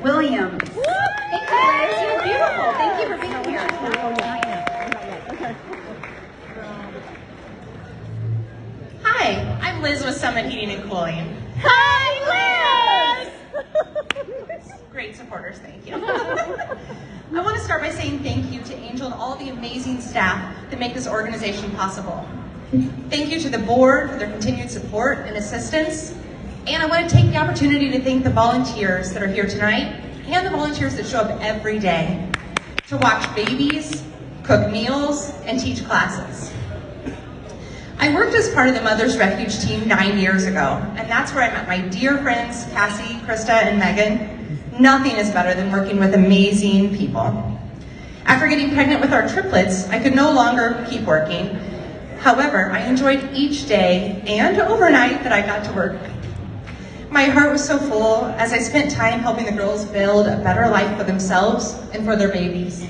Williams. Thank you, Liz. You're beautiful. Thank you for being here. Hi, I'm Liz with Summit Heating and Cooling. Hi, Liz! Great supporters, thank you. I want to start by saying thank you to Angel and all the amazing staff that make this organization possible. Thank you to the board for their continued support and assistance. And I want to take the opportunity to thank the volunteers that are here tonight and the volunteers that show up every day to watch babies, cook meals, and teach classes. I worked as part of the Mother's Refuge team 9 years ago, and that's where I met my dear friends, Cassie, Krista, and Megan. Nothing is better than working with amazing people. After getting pregnant with our triplets, I could no longer keep working. However, I enjoyed each day and overnight that I got to work. My heart was so full as I spent time helping the girls build a better life for themselves and for their babies.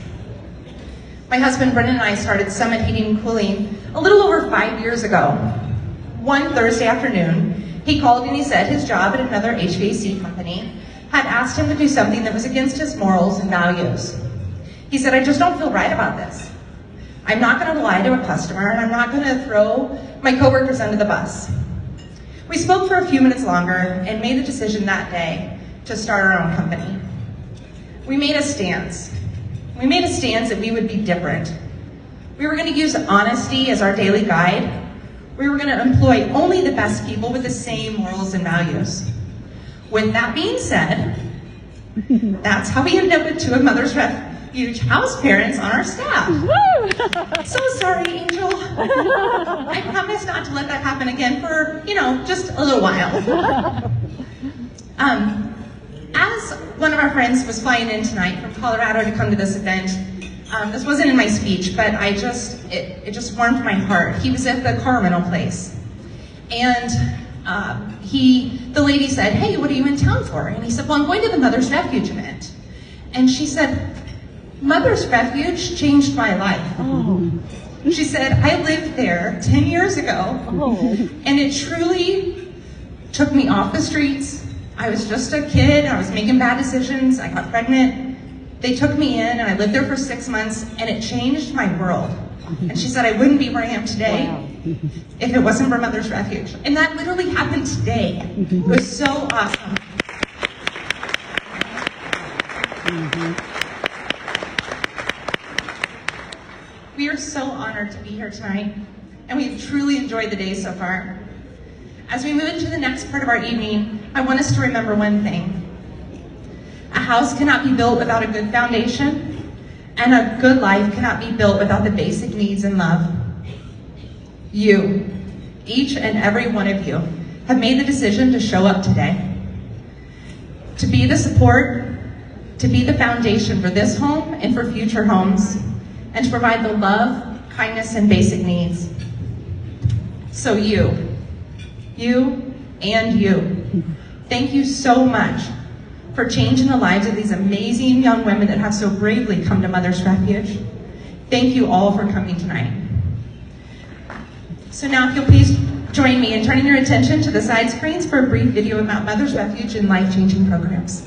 My husband Brendan and I started Summit Heating and Cooling a little over 5 years ago. One Thursday afternoon, he called and he said his job at another HVAC company had asked him to do something that was against his morals and values. He said, "I just don't feel right about this. I'm not going to lie to a customer, and I'm not going to throw my coworkers under the bus." We spoke for a few minutes longer and made the decision that day to start our own company. We made a stance. We made a stance that we would be different. We were going to use honesty as our daily guide. We were going to employ only the best people with the same morals and values. With that being said, that's how we ended up with two of Mother's Refuge house parents on our staff. So sorry, Angel. I promise not to let that happen again for, just a little while. As one of our friends was flying in tonight from Colorado to come to this event, this wasn't in my speech, but it just warmed my heart. He was at the car rental place, and the lady said, "Hey, what are you in town for?" And he said, "Well, I'm going to the Mother's Refuge event." And she said, "Mother's Refuge changed my life." Oh. She said, "I lived there 10 years ago, and it truly took me off the streets. I was just a kid, I was making bad decisions, I got pregnant. They took me in, and I lived there for 6 months, and it changed my world." And she said, "I wouldn't be where I am today if it wasn't for Mother's Refuge." And that literally happened today. It was so awesome. We are so honored to be here tonight, and we've truly enjoyed the day so far. As we move into the next part of our evening, I want us to remember one thing. A house cannot be built without a good foundation, and a good life cannot be built without the basic needs and love. You, each and every one of you, have made the decision to show up today, to be the support, to be the foundation for this home and for future homes, and to provide the love, kindness, and basic needs. So you, and you, thank you so much for changing the lives of these amazing young women that have so bravely come to Mother's Refuge. Thank you all for coming tonight. So now if you'll please join me in turning your attention to the side screens for a brief video about Mother's Refuge and life-changing programs.